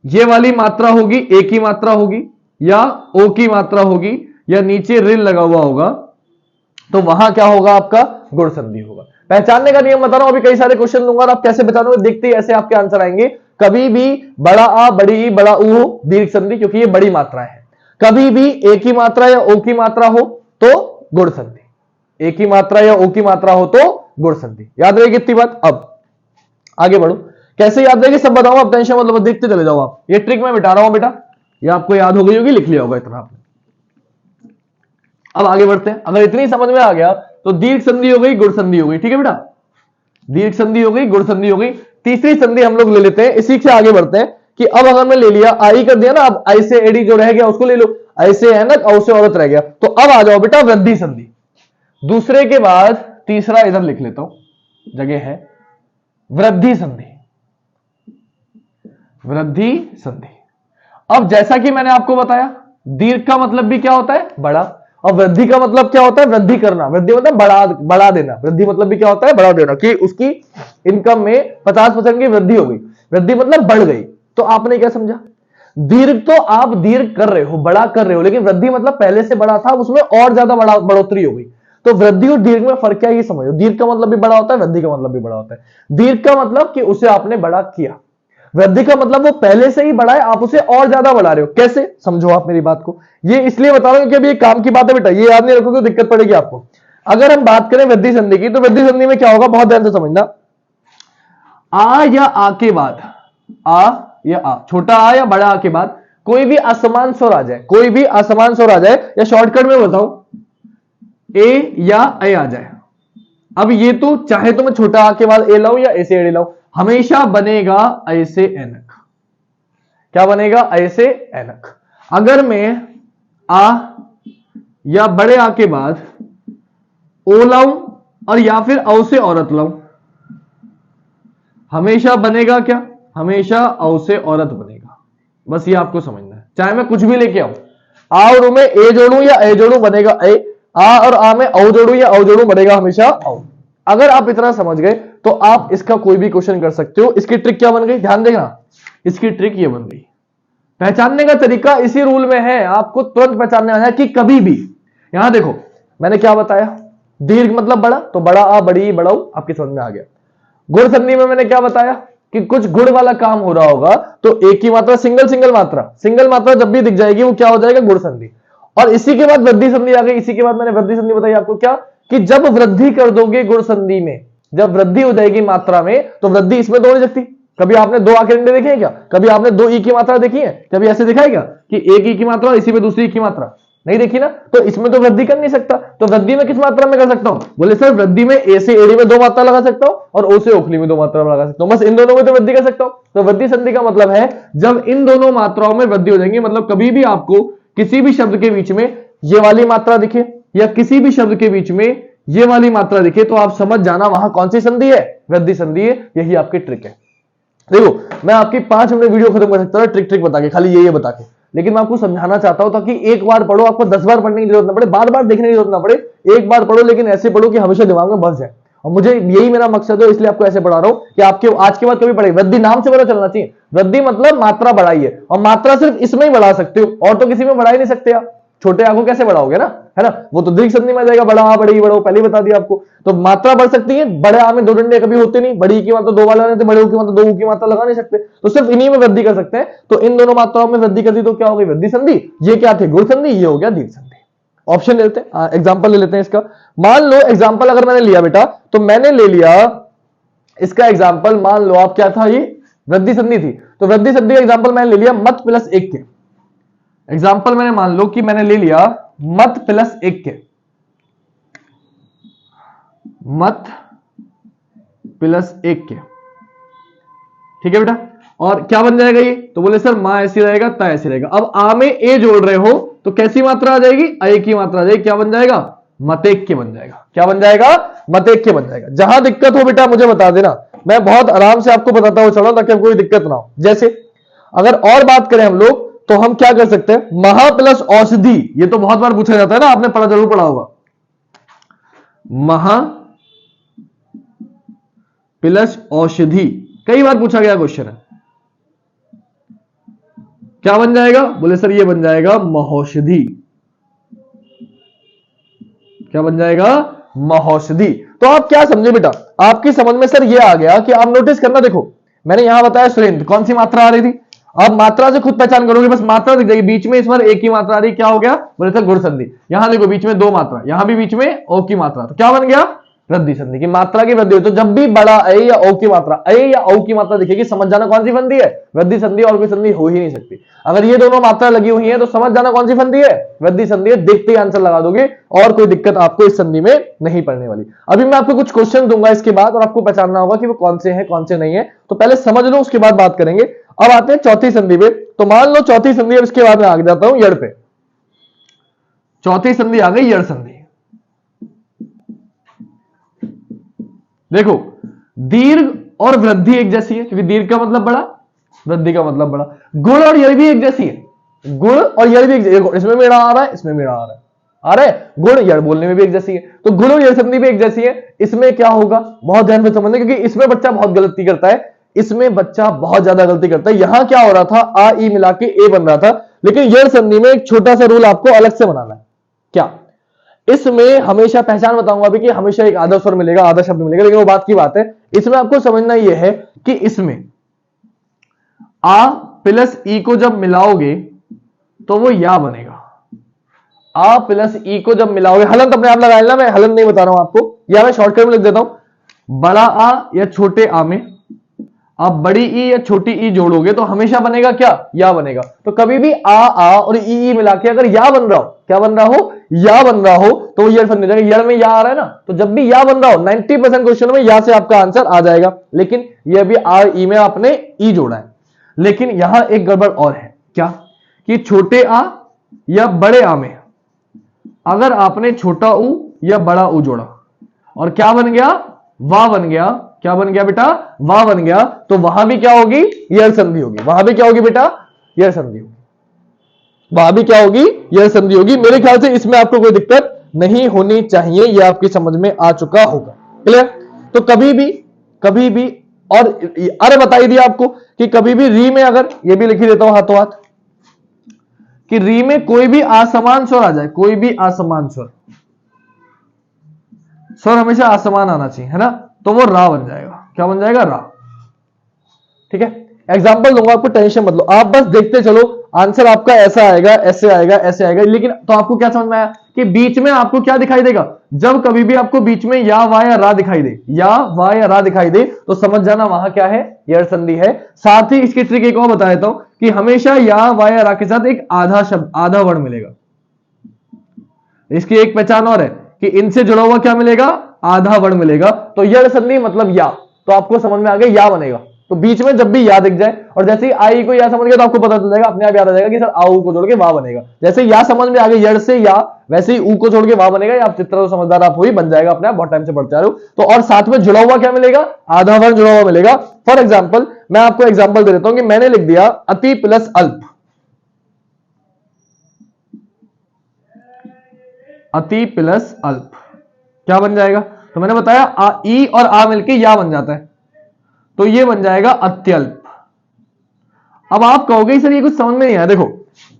ये वाली मात्रा होगी, ए की मात्रा होगी या ओ की मात्रा होगी, या नीचे रिल लगा हुआ होगा, तो वहां क्या होगा, आपका गुण संधि होगा। पहचानने का नियम बता रहा हूं, अभी कई सारे क्वेश्चन लूंगा और आप कैसे पहचानोगे, देखते ही ऐसे आपके आंसर आएंगे। कभी भी बड़ा आ, बड़ी ई, बड़ा ऊ हो, दीर्घ संधि, क्योंकि ये बड़ी मात्रा है। कभी भी ए की मात्रा या ओ की मात्रा हो तो गुण संधि, ए की मात्रा या ओ की मात्रा हो तो गुण संधि। याद रहेगी इतनी बात। अब आगे बढ़ो, कैसे याद रहेगी सब बताऊं, आप टेंशन मतलब देखते चले जाओ आप, ये ट्रिक मैं बिठा रहा हूं बेटा, ये आपको याद हो गई होगी, लिख लिया होगा इतना आपने। अब आगे बढ़ते हैं, अगर इतनी समझ में आ गया तो दीर्घ संधि हो गई, गुण संधि हो गई, ठीक है बेटा, दीर्घ संधि हो गई, गुण संधि हो गई। तीसरी संधि हम लोग ले लेते हैं, इसी से आगे बढ़ते हैं कि अब अगर मैं ले लिया, आई कर दिया ना, अब आई से एडी जो रह गया उसको ले लो, आई से ऐनक, औ से औरत रह गया, तो अब आ जाओ बेटा वृद्धि संधि। दूसरे के बाद तीसरा इधर लिख लेता हूं, जगह है, वृद्धि संधि, वृद्धि संधि। अब जैसा कि मैंने आपको बताया, दीर्घ का मतलब भी क्या होता है, बड़ा, और वृद्धि का मतलब क्या होता है, वृद्धि करना, वृद्धि मतलब बढ़ा देना, वृद्धि मतलब भी क्या होता है, बढ़ा देना, कि उसकी इनकम में 50% की वृद्धि हो गई, वृद्धि मतलब बढ़ गई। तो आपने क्या समझा, दीर्घ तो आप दीर्घ कर रहे हो, बड़ा कर रहे हो, लेकिन वृद्धि मतलब पहले से बड़ा था, उसमें और ज्यादा बढ़ोतरी हो गई। तो वृद्धि और दीर्घ में फर्क क्या है ये समझो, दीर्घ का मतलब भी बड़ा होता है, वृद्धि का मतलब भी बड़ा होता है। दीर्घ का मतलब कि उसे आपने बड़ा किया, वृद्धि का मतलब वो पहले से ही बड़ा है, आप उसे और ज्यादा बढ़ा रहे हो। कैसे, समझो आप मेरी बात को, ये इसलिए बता रहा हूं कि अभी ये काम की बात है बेटा, ये याद नहीं रखोगे तो दिक्कत पड़ेगी आपको। अगर हम बात करें वृद्धि संधि की, तो वृद्धि संधि में क्या होगा, बहुत ध्यान से समझना, आ या आ के बाद, आ या आ, छोटा आ या बड़ा आ के बाद कोई भी असमान स्वर आ जाए, कोई भी असमान स्वर आ जाए, या शॉर्टकट में बताऊं ए या ए आ जाए। अब ये तो चाहे तो मैं छोटा आ के बाद ए लाऊं या ए से एडी लाऊं, हमेशा बनेगा ऐसे एनक। क्या बनेगा, ऐसे एनक। अगर मैं आ या बड़े आ के बाद ओ लाऊं और या फिर औ से औरत लाऊं, हमेशा बनेगा क्या, हमेशा औ से औरत बनेगा। बस ये आपको समझना है, चाहे मैं कुछ भी लेके आऊं, आ और ओ में ए जोड़ू या ए जोड़ू बनेगा ए, आ और आ में औ जोड़ू या औ जोड़ू बनेगा हमेशा औ। अगर आप इतना समझ गए तो आप इसका कोई भी क्वेश्चन कर सकते हो। इसकी ट्रिक क्या बन गई, ध्यान देना, इसकी ट्रिक ये बन गई, पहचानने का तरीका इसी रूल में है, आपको तुरंत पहचानने वाला है कि कभी भी, यहां देखो मैंने क्या बताया, दीर्घ मतलब बड़ा, तो बड़ा आ बड़ी बड़ा ऊ, आपकी समझ में आ गया। गुण संधि में मैंने क्या बताया कि कुछ गुण वाला काम हो रहा होगा, तो एक ही मात्रा, सिंगल मात्रा जब भी दिख जाएगी वो क्या हो जाएगा, गुण संधि। और इसी के बाद वृद्धि संधि आ गई, इसी के बाद मैंने वृद्धि संधि बताई आपको, क्या कि जब वृद्धि कर दोगे गुण संधि में, जब वृद्धि हो जाएगी मात्रा में, तो वृद्धि इसमें तो हो नहीं सकती। कभी आपने दो आके डंडे देखे हैं क्या, कभी आपने दो ई की मात्रा देखी है, कभी ऐसे देखा है क्या कि एक ई की मात्रा और इसी में दूसरी ई की मात्रा, नहीं देखी ना। तो इसमें तो वृद्धि कर नहीं सकता, तो वृद्धि में किस मात्रा में कर सकता हूं, बोले सर वृद्धि में ए से एडी में दो मात्रा लगा सकता हूं और ओ से ओखली में दो मात्रा लगा सकता हूं, बस इन दोनों में तो वृद्धि कर सकता हूं। तो वृद्धि संधि का मतलब है जब इन दोनों मात्राओं में वृद्धि हो जाएंगी, मतलब कभी भी आपको किसी भी शब्द के बीच में ये वाली मात्रा दिखे या किसी भी शब्द के बीच में ये वाली मात्रा दिखे, तो आप समझ जाना वहां कौन सी संधि है, वृद्धि संधि है। यही आपकी ट्रिक है। देखो मैं आपकी 5 मिनट वीडियो खत्म कर सकता था ट्रिक बता के, खाली ये बता के, लेकिन मैं आपको समझाना चाहता हूं ताकि एक बार पढ़ो, आपको 10 बार पढ़ने की जरूरत ना पड़े, बार बार देखने की जरूरत ना पड़े। एक बार पढ़ो लेकिन ऐसे पढ़ो कि हमेशा दिमाग में बस जाए, और मुझे यही मेरा मकसद है, इसलिए आपको ऐसे पढ़ा रहा हूं कि आपके आज के बाद कभी पढ़े। वृद्धि नाम से पता चलना चाहिए, वृद्धि मतलब मात्रा बढ़ाई है, और मात्रा सिर्फ इसमें ही बढ़ा सकते हो, और तो किसी में बढ़ा ही नहीं सकते आप। छोटे आ को कैसे बढ़ाओगे ना, है ना, वो तो दीर्घ संधि में आ जाएगा, बड़ा आ बड़ी बड़ो, पहले ही बता दिया आपको। तो मात्रा बढ़ सकती है, बड़े आ में दो डंडे कभी होते नहीं, बड़ी की मात्रा दो वाले लगाते, बड़े की मात्रा दो की मात्रा लगा नहीं सकते, तो सिर्फ इन्हीं में वृद्धि कर सकते हैं। तो इन दोनों मात्राओं में वृद्धि कर दी तो क्या हो गई, वृद्धि संधि। ये क्या थे, गुण संधि, ये हो गया दीर्घ संधि। ऑप्शन ले लेते हैं, एग्जाम्पल ले लेते हैं इसका। मान लो एग्जाम्पल अगर मैंने लिया बेटा, तो मैंने ले लिया इसका एग्जाम्पल, मान लो आप क्या था, ये वृद्धि संधि थी, तो वृद्धि संधि का एग्जाम्पल मैंने ले लिया मत प्लस 1 के। एग्जाम्पल मैंने मान लो कि मैंने ले लिया मत प्लस 1 के, मत प्लस 1 के, ठीक है बेटा। और क्या बन जाएगा ये, तो बोले सर मां ऐसी रहेगा ता ऐसी रहेगा। अब आ में ए जोड़ रहे हो तो कैसी मात्रा आ जाएगी, ए की मात्रा आ जाएगी, क्या बन जाएगा, मतेक के बन जाएगा। क्या बन जाएगा, मतेक के बन जाएगा। जहां दिक्कत हो बेटा मुझे बता देना, मैं बहुत आराम से आपको बताता हुआ चलो ताकि कोई दिक्कत ना हो। जैसे अगर और बात करें हम लोग तो हम क्या कर सकते हैं, महा प्लस औषधि, ये तो बहुत बार पूछा जाता है ना, आपने पढ़ा जरूर पढ़ा होगा। महा प्लस औषधि कई बार पूछा गया क्वेश्चन है, क्या बन जाएगा, बोले सर ये बन जाएगा महौषधि। क्या बन जाएगा, महौषधि। तो आप क्या समझे बेटा, आपकी समझ में सर ये आ गया कि आप नोटिस करना, देखो मैंने यहां बताया सुरेंद्र, कौन सी मात्रा आ रही थी, आप मात्रा से खुद पहचान करोगे, बस मात्रा दिख जाएगी, बीच में इस बार एक ही मात्रा आ रही, क्या हो गया, बोले सर गुण संधि। यहां देखो बीच में 2 मात्रा, यहां भी बीच में ओ की मात्रा, तो क्या बन गया, वृद्धि संधि की मात्रा की वृद्धि। तो जब भी बड़ा ए या ओ की मात्रा, ए या ओ की मात्रा दिखेगी, समझ जाना कौन सी संधि है, वृद्धि संधि, और कोई संधि हो ही नहीं सकती। अगर ये दोनों मात्रा लगी हुई है तो समझ जाना कौन सी संधि है, वृद्धि संधि है। देखते ही आंसर लगा दोगे और कोई दिक्कत आपको इस संधि में नहीं पड़ने वाली। अभी मैं आपको कुछ क्वेश्चन दूंगा इसके बाद और आपको पहचानना होगा कि वो कौन से हैं कौन से नहीं है, तो पहले समझ लो उसके बाद बात करेंगे। अब आते हैं चौथी संधि पे। तो मान लो चौथी संधि, अब इसके बाद मैं आगे जाता हूं यड़ पे। चौथी संधि आ गई यड़ संधि। देखो दीर्घ और वृद्धि एक जैसी है, क्योंकि दीर्घ का मतलब बड़ा, वृद्धि का मतलब बड़ा। गुण और यड़ भी एक जैसी है, गुण और यड़ भी एक जैसी, इसमें भी आ रहा है, इसमें भी आ रहा है, अरे गुण यड़ बोलने में भी एक जैसी है, तो गुण और यड़ संधि भी एक जैसी है। इसमें क्या होगा, बहुत ध्यान से समझना, क्योंकि इसमें बच्चा बहुत गलती करता है, इसमें बच्चा बहुत ज्यादा गलती करता है। यहां क्या हो रहा था, आ ई मिला के ए बन रहा था, लेकिन यड़ संधि में एक छोटा सा रूल आपको अलग से बनाना है। क्या, इसमें हमेशा पहचान बताऊंगा अभी कि हमेशा एक आधा स्वर मिलेगा, आधा शब्द मिलेगा, लेकिन वो बात की बात है। इसमें आपको समझना यह है कि इसमें आ प्लस ई को जब मिलाओगे तो वो या बनेगा। आ प्लस ई को जब मिलाओगे, हलंत अपने आप लगा लेना, मैं हलंत नहीं बता रहा हूं आपको, या मैं शॉर्टकट में लिख देता हूं, बड़ा आ या छोटे आ में आप बड़ी ई या छोटी ई जोड़ोगे तो हमेशा बनेगा क्या, या बनेगा। तो कभी भी आ और ई मिला के अगर या बन रहा हो, क्या बन रहा हो, या बन रहा हो, तो वो यड़ संधि हो जाएगा। यड़ में या आ रहा है ना, तो जब भी या बन रहा हो 90% क्वेश्चन में या से आपका आंसर आ जाएगा। लेकिन ये भी आ ई में आपने ई जोड़ा है, लेकिन यहां एक गड़बड़ और है, क्या, कि छोटे आ या बड़े आ में अगर आपने छोटा ऊ या बड़ा ऊ जोड़ा और क्या बन गया, वाह बन गया, क्या बन गया बेटा, वाह बन गया, तो वहां भी क्या होगी, यड़ संधि होगी। वहां भी क्या होगी बेटा, यड़ संधि होगी, वहां भी क्या होगी, यड़ संधि होगी। मेरे ख्याल से इसमें आपको कोई दिक्कत नहीं होनी चाहिए, यह आपकी समझ में आ चुका होगा। क्लियर। तो कभी भी और अरे बता ही दिया आपको कि कभी भी री में, अगर ये भी लिख ही देता हूं हाथों हाथ, कि री में कोई भी असमान स्वर आ जाए, कोई भी असमान स्वर हमेशा असमान आना चाहिए, है ना, तो वो रा बन जाएगा। क्या बन जाएगा, रा। ठीक है, एग्जाम्पल दूंगा आपको, टेंशन मत लो, आप बस देखते चलो, आंसर आपका ऐसा आएगा, ऐसे आएगा, ऐसे आएगा। लेकिन तो आपको क्या समझ में आया कि बीच में आपको क्या दिखाई देगा, जब कभी भी आपको बीच में या वा या रा दिखाई दे, या वा या रा दिखाई दे, तो समझ जाना वहां क्या है, यड़ संधि है। साथ ही इसकी ट्रिक एक और बता देता हूं कि हमेशा या वा या रा के साथ एक आधा शब्द, आधा वर्ण मिलेगा। इसकी एक पहचान और है कि इनसे जुड़ा हुआ क्या मिलेगा, आधा वर्ण मिलेगा। तो यड़ संधि मतलब या, तो आपको समझ में आ गया, या बनेगा। तो बीच में जब भी या दिख जाए, और जैसे ही आई को या समझ गया तो आपको पता चल जाएगा, अपने आप याद आ जाएगा कि सर आऊ को जोड़ के वाह बनेगा। जैसे या समझ में आ गया, यड़ से या, वैसे ही ऊ को जोड़ के वाह बनेगा। या आप चित्र तो समझदार आप हुई, बन जाएगा अपने आप, बहुत टाइम से पढ़ते आ रहे हो। तो और साथ में जुड़ा हुआ क्या मिलेगा, आधा वर्ण जुड़ा हुआ मिलेगा। फॉर एग्जाम्पल मैं आपको एग्जाम्पल दे देता हूं कि मैंने लिख दिया अति प्लस अल्प, अति प्लस अल्प क्या बन जाएगा, तो मैंने बताया आ ई और आ मिलके या बन जाता है, तो ये बन जाएगा अत्यल्प। अब आप कहोगे सर ये कुछ समझ में नहीं आया, देखो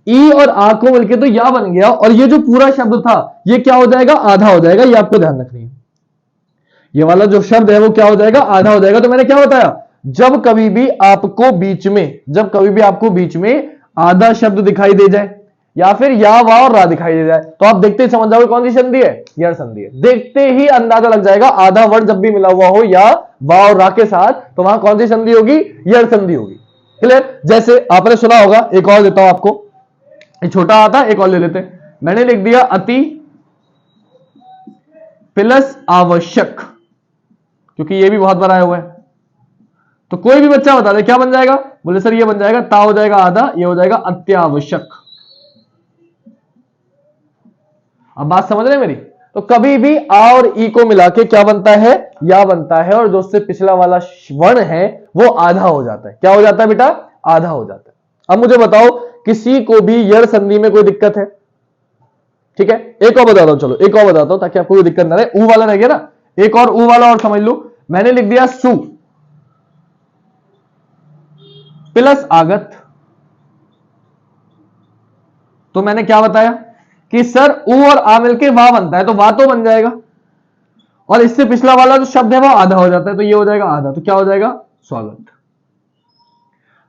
ई और आ को मिलके तो या बन गया, और ये जो पूरा शब्द था ये क्या हो जाएगा, आधा हो जाएगा। ये आपको ध्यान रखनी है, ये वाला जो शब्द है वो क्या हो जाएगा, आधा हो जाएगा। तो मैंने क्या बताया, जब कभी भी आपको बीच में, जब कभी भी आपको बीच में आधा शब्द दिखाई दे जाए, या फिर या वा और रा दिखाई दे जाए तो आप देखते ही समझ जाओगे कौन सी संधि है, यड़ संधि है। देखते ही अंदाजा लग जाएगा आधा वर्ण जब भी मिला हुआ हो या वा और रा के साथ तो वहां कौन सी संधि होगी, यड़ संधि होगी। क्लियर। जैसे आपने सुना होगा, एक और देता हूं आपको, एक छोटा आता एक और ले लेते हैं। मैंने लिख दिया अति प्लस आवश्यक, क्योंकि ये भी बहुत बड़ा आया हुआ है। तो कोई भी बच्चा बता दे क्या बन जाएगा, बोले सर ये बन जाएगा, ता हो जाएगा आधा, ये हो जाएगा अत्यावश्यक। अब बात समझ रहे हैं मेरी। तो कभी भी आ और ई को मिला के क्या बनता है, या बनता है, और जो उससे पिछला वाला वर्ण है वो आधा हो जाता है। क्या हो जाता है बेटा, आधा हो जाता है। अब मुझे बताओ किसी को भी यड़ संधि में कोई दिक्कत है? ठीक है, एक और बताता हूं, चलो एक और बताता हूं ताकि आपको कोई दिक्कत ना रहे। ऊ वाला रह गया ना, एक और ऊ वाला और समझ लो। मैंने लिख दिया सु प्लस आगत, तो मैंने क्या बताया कि सर ऊ और आ मिलके वाह बनता है, तो वाह तो बन जाएगा, और इससे पिछला वाला जो शब्द है वो आधा हो जाता है, तो ये हो जाएगा आधा, तो क्या हो जाएगा, स्वागत।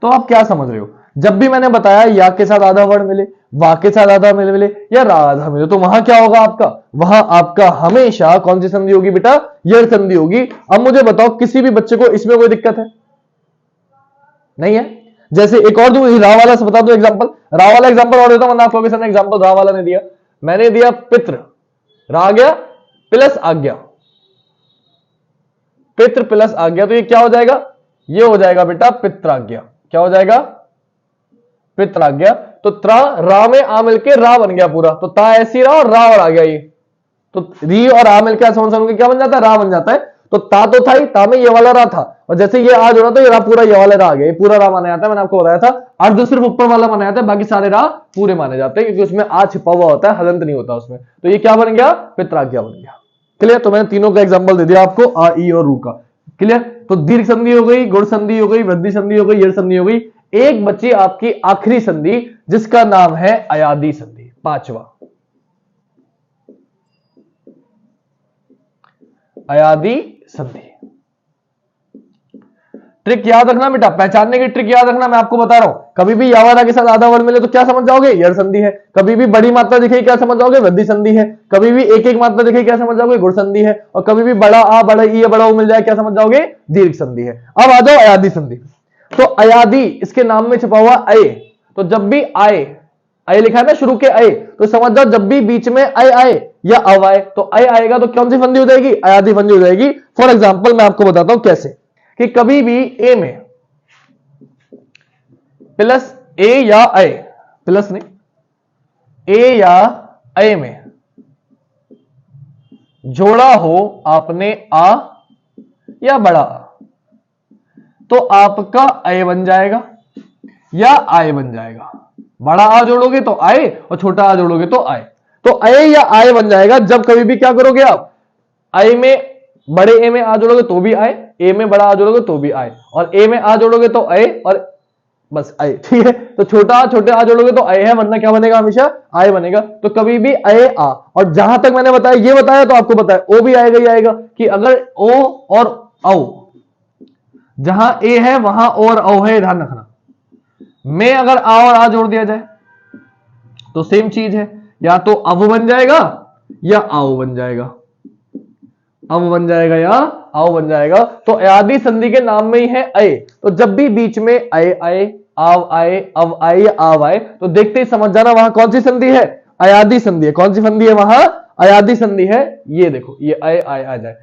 तो आप क्या समझ रहे हो, जब भी मैंने बताया या के साथ आधा वर्ण मिले, वा के साथ आधा मिले या रा आधा मिले, तो वहां क्या होगा आपका, वहां आपका हमेशा कौन सी संधि होगी बेटा, यड़ संधि होगी। अब मुझे बताओ किसी भी बच्चे को इसमें कोई दिक्कत है? नहीं है। जैसे एक और जो रा वाला से बता दो एग्जांपल, रा वाला एग्जांपल और देता हूं, वरना आप लोगों के एग्जांपल रा वाला ने दिया, मैंने दिया पितृ, रा आ गया प्लस आज्ञा, पितृ प्लस आज्ञा, तो ये क्या हो जाएगा, ये हो जाएगा बेटा पित्राज्ञा। क्या हो जाएगा, पित्राज्ञा। तो त्रा रा में आ मिलके रा बन गया पूरा, तो ता ऐसी रा और रा और आ गया ये, तो री और आ मिलकर क्या बन जाता है, रा बन जाता है। तो ता तो था ही, ता में ये वाला रा था, और जैसे ये आ जोड़ा तो ये रा पूरा ये वाला रा आ गया, ये पूरा रा माना जाता है। मैंने आपको बताया था अर्ध सिर्फ ऊपर वाला माना जाता है, बाकी सारे रा पूरे माने जाते हैं, क्योंकि उसमें आ छिपा हुआ होता है, हलंत नहीं होता उसमें। तो ये क्या बन गया, पित्राज्ञा बन गया। क्लियर। तो मैंने तीनों का एग्जाम्पल दे दिया आपको, आ ई और रू का। क्लियर। तो दीर्घ संधि हो गई, गुण संधि हो गई, वृद्धि संधि हो गई, यड़ संधि हो गई। एक बची आपकी आखिरी संधि जिसका नाम है अयादी संधि, पांचवा, अयादी संधि। ट्रिक याद रखना बेटा, पहचानने की ट्रिक याद रखना, मैं आपको बता रहा हूं। कभी भी यावारा के साथ आधा वर्ण मिले तो क्या समझ जाओगे, यड़ संधि है। कभी भी बड़ी मात्रा दिखे क्या समझ जाओगे, वृद्धि संधि है। कभी भी एक एक मात्रा दिखे क्या समझ जाओगे, गुण संधि है। और कभी भी बड़ा आ बड़ा ई बड़ा ओ मिल जाए क्या समझ जाओगे, दीर्घ संधि है। अब आ जाओ अयादी संधि। तो अयादी, इसके नाम में छुपा हुआ अय, तो जब भी आए, अय लिखा है ना शुरू के अय, तो समझ जाओ जब भी बीच में अय आए या अव आए तो अय आएगा, तो कौन सी संधि हो जाएगी, अयादी संधि हो जाएगी। फॉर एग्जाम्पल मैं आपको बताता हूं कैसे, कि कभी भी ए में प्लस ए या अय, प्लस नहीं, ए या अय में जोड़ा हो आपने आ या बड़ा आ, तो आपका अय बन जाएगा या आय बन जाएगा। बड़ा आ जोड़ोगे तो आय और छोटा आ जोड़ोगे तो आय, तो अय या आय बन जाएगा। जब कभी भी क्या करोगे आप, अय में बड़े ए में आ जोड़ोगे तो भी आय, ए में बड़ा आ जोड़ोगे तो भी आय, और ए में आ जोड़ोगे तो अय और बस आय। ठीक है। तो छोटा छोटे आ जोड़ोगे तो अय है, वरना क्या बनेगा, हमेशा आय बनेगा। तो कभी भी अय आ, और जहां तक मैंने बताया ये बताया तो आपको बताया ओ भी आएगा ही आएगा, कि अगर ओ और औ, जहां ए है वहां और औ है, ध्यान रखना। में अगर आ और आ जोड़ दिया जाए तो सेम चीज है, या तो अव बन जाएगा या आओ बन जाएगा, अव बन जाएगा या आओ बन जाएगा। तो अयादी संधि के नाम में ही है अय, तो जब भी बीच में अय आए, आव आए, अव आए या आव आए, तो देखते ही समझ जाना वहां कौन सी संधि है, अयादी संधि है। कौन सी संधि है वहां, अयादी संधि है। ये देखो ये अय आय आ जाए।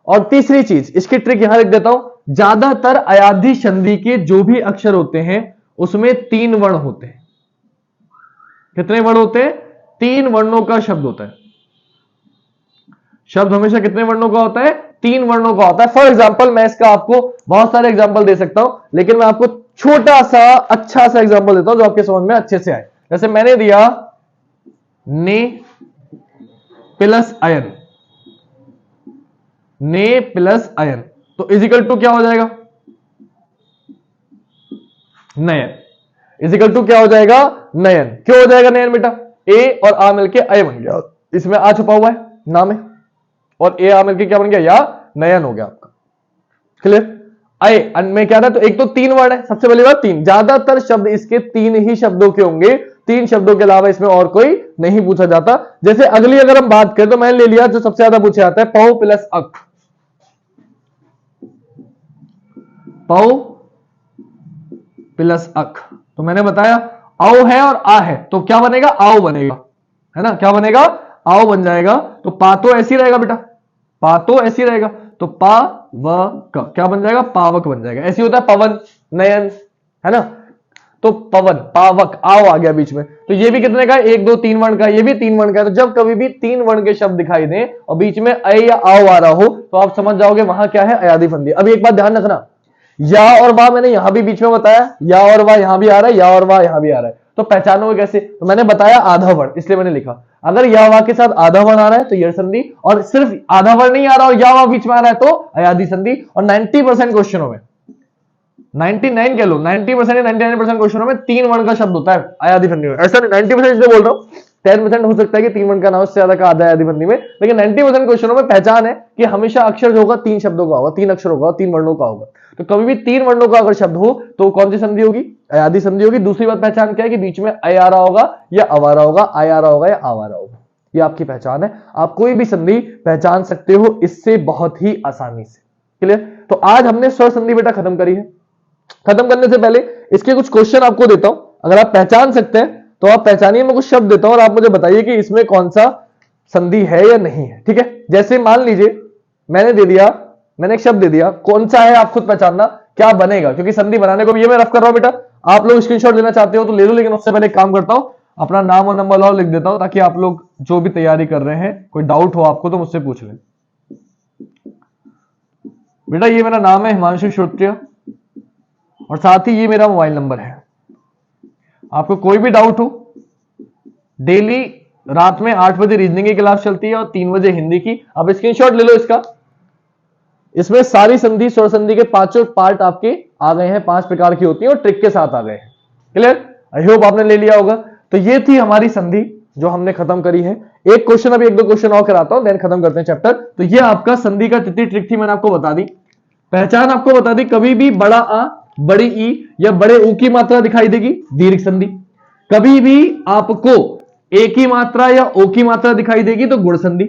और तीसरी चीज, इसकी ट्रिक यहां लिख देता हूं, ज्यादातर अयादी संधि के जो भी अक्षर होते हैं उसमें 3 वर्ण होते हैं। कितने वर्ण होते हैं, 3 वर्णों का शब्द होता है। शब्द हमेशा कितने वर्णों का होता है, 3 वर्णों का होता है। फॉर एग्जाम्पल मैं इसका आपको बहुत सारे एग्जाम्पल दे सकता हूं, लेकिन मैं आपको छोटा सा अच्छा सा एग्जाम्पल देता हूं जो आपके समझ में अच्छे से आए। जैसे मैंने दिया ने प्लस अयन, ने प्लस अयन, तो इजिकल टू क्या हो जाएगा, नयन। इजिकल टू क्या हो जाएगा, नयन। क्यों हो जाएगा नयन बेटा, ए और आ मिलके अय बन गया, इसमें आ छुपा हुआ है नाम है, और ए आ मिलके क्या बन गया, या नयन हो गया आपका। क्लियर। अय में क्या था, तो एक तो 3 वर्ड है, सबसे पहली बात 3, ज्यादातर शब्द इसके 3 ही शब्दों के होंगे, तीन शब्दों के अलावा इसमें और कोई नहीं पूछा जाता। जैसे अगली अगर हम बात करें तो मैंने ले लिया जो सबसे ज्यादा पूछा जाता है, पौ प्लस अक। पौ प्लस अक, तो मैंने बताया आओ है और आ है तो क्या बनेगा, आओ बनेगा, है ना, क्या बनेगा, आओ बन जाएगा। तो पा तो ऐसी रहेगा बेटा, पा तो ऐसी रहेगा, तो पा व क क्या बन जाएगा, पावक बन जाएगा। ऐसी होता है पवन, नयन, है ना, तो पवन, पावक, आओ आ गया बीच में। तो ये भी कितने का है, 1 2 3 वर्ण का, ये भी 3 वर्ण का है। तो जब कभी भी 3 वर्ण के शब्द दिखाई दें और बीच में अ या आओ आ रहा हो तो आप समझ जाओगे वहां क्या है, अयादी संधि। अभी एक बात ध्यान रखना, या और वाह मैंने यहां भी बीच में बताया, या और वाह यहां भी आ रहा है, या और वाह यहां भी आ रहा है, तो पहचानोगे कैसे, तो मैंने बताया आधा वर्ण, इसलिए मैंने लिखा अगर या वाह के साथ आधा वर्ण आ रहा है तो यह संधि, और सिर्फ आधा वर्ण नहीं आ रहा और या वाह बीच में आ रहा है तो अयादी संधि। और 90% क्वेश्चनों में, 99 कह लो, 90% या 99% क्वेश्चनों में 3 वर्ण का शब्द होता है अयादी संधि में। ऐसा नहीं 90% इसलिए बोल रहा हूं, 10% हो सकता है कि 3 वर्ण का ना हो, उससे ज्यादा का आधा अयादी संधि में, लेकिन 90% क्वेश्चनों में पहचान है कि हमेशा अक्षर जो होगा 3 शब्दों का होगा, 3 अक्षर होगा, 3 वर्णों का होगा। तो कभी भी 3 वर्णों का अगर शब्द हो तो कौन सी संधि होगी, अयादी संधि होगी। दूसरी बात पहचान क्या है कि बीच में अय आ रहा होगा या अवारा होगा, आय आ रहा होगा या आवारा होगा, ये आपकी पहचान है। आप कोई भी संधि पहचान सकते हो इससे बहुत ही आसानी से। क्लियर? तो आज हमने स्वर संधि बेटा खत्म करी है। खत्म करने से पहले इसके कुछ क्वेश्चन आपको देता हूं, अगर आप पहचान सकते हैं तो आप पहचानिए। मैं कुछ शब्द देता हूं और आप मुझे बताइए कि इसमें कौन सा संधि है या नहीं है, ठीक है। जैसे मान लीजिए मैंने दे दिया, मैंने एक शब्द दे दिया, कौन सा है आप खुद पहचानना क्या बनेगा, क्योंकि संधि बनाने को भी ये मैं रफ कर रहा हूं बेटा। आप लोग स्क्रीनशॉट लेना चाहते हो तो ले लो, लेकिन उससे पहले एक काम करता हूं, अपना नाम और नंबर और लिख देता हूं ताकि आप लोग जो भी तैयारी कर रहे हैं कोई डाउट हो आपको तो मुझसे पूछ लें। बेटा ये मेरा नाम है हिमांशु श्रोत्रिय और साथ ही ये मेरा मोबाइल नंबर है। आपको कोई भी डाउट हो, डेली रात में 8 बजे रीजनिंग की क्लास चलती है और 3 बजे हिंदी की। आप स्क्रीनशॉट ले लो इसका, इसमें सारी संधि स्वर संधि के 5 पार्ट आपके आ गए हैं, 5 प्रकार की होती है और ट्रिक के साथ आ गए हैं। क्लियर? आई होप आपने ले लिया होगा। तो ये थी हमारी संधि जो हमने खत्म करी है। एक क्वेश्चन, अभी 1 2 क्वेश्चन और कराता हूं, देन खत्म करते हैं चैप्टर। तो ये आपका संधि का जितनी ट्रिक थी मैंने आपको बता दी, पहचान आपको बता दी। कभी भी बड़ा आ, बड़ी ई या बड़े ऊ की मात्रा दिखाई देगी, दीर्घ संधि। कभी भी आपको ए की मात्रा या ओ की मात्रा दिखाई देगी तो गुण संधि।